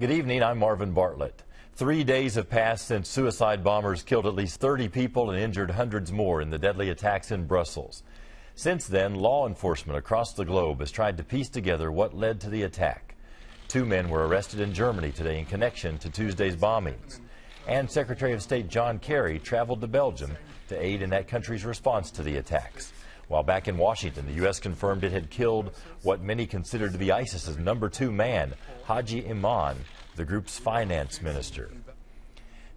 Good evening, I'm Marvin Bartlett. 3 days have passed since suicide bombers killed at least 30 people and injured hundreds more in the deadly attacks in Brussels. Since then, law enforcement across the globe has tried to piece together what led to the attack. 2 men were arrested in Germany today in connection to Tuesday's bombings. And Secretary of State John Kerry traveled to Belgium to aid in that country's response to the attacks. While back in Washington, the U.S. confirmed it had killed what many considered to be ISIS's number 2 man, Haji Imam, the group's finance minister.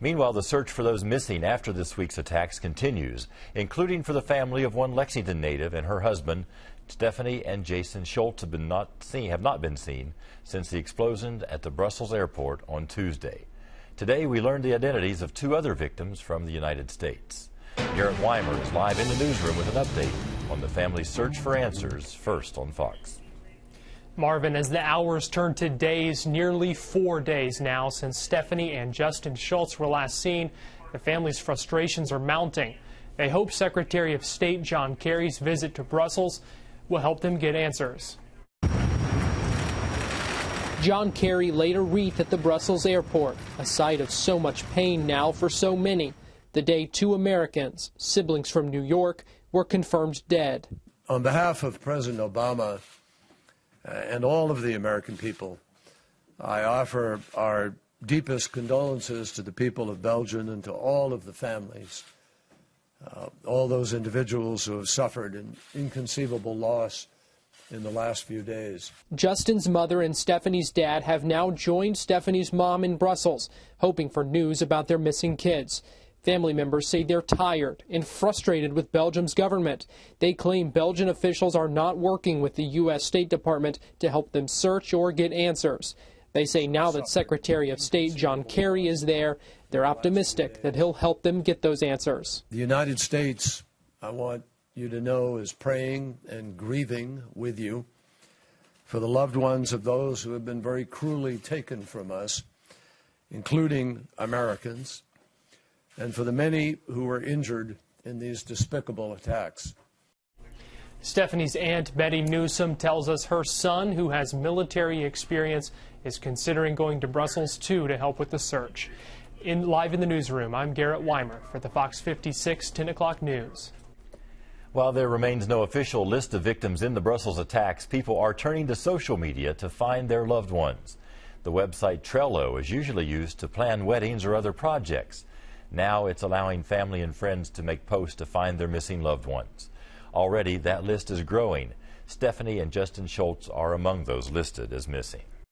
Meanwhile, the search for those missing after this week's attacks continues, including for the family of one Lexington native and her husband. Stephanie and Jason Shults have not been seen since the explosion at the Brussels airport on Tuesday. Today, we learned the identities of 2 other victims from the United States. Garrett Weimer is live in the newsroom with an update on the family's search for answers, first on Fox. Marvin, as the hours turn to days, nearly 4 days now since Stephanie and Justin Shults were last seen, the family's frustrations are mounting. They hope Secretary of State John Kerry's visit to Brussels will help them get answers. John Kerry laid a wreath at the Brussels airport, a sight of so much pain now for so many. The day 2 Americans, siblings from New York, were confirmed dead. On behalf of President Obama and all of the American people, I offer our deepest condolences to the people of Belgium and to all of the families, all those individuals who have suffered an inconceivable loss in the last few days. Justin's mother and Stephanie's dad have now joined Stephanie's mom in Brussels, hoping for news about their missing kids. Family members say they're tired and frustrated with Belgium's government. They claim Belgian officials are not working with the U.S. State Department to help them search or get answers. They say now that Secretary of State John Kerry is there, they're optimistic that he'll help them get those answers. The United States, I want you to know, is praying and grieving with you for the loved ones of those who have been very cruelly taken from us, including Americans, and for the many who were injured in these despicable attacks. Stephanie's aunt, Betty Newsom, tells us her son, who has military experience, is considering going to Brussels, too, to help with the search. Live in the newsroom, I'm Garrett Weimer for the Fox 56 10 o'clock news. While there remains no official list of victims in the Brussels attacks, people are turning to social media to find their loved ones. The website Trello is usually used to plan weddings or other projects. Now it's allowing family and friends to make posts to find their missing loved ones. Already that list is growing. Stephanie and Justin Shults are among those listed as missing.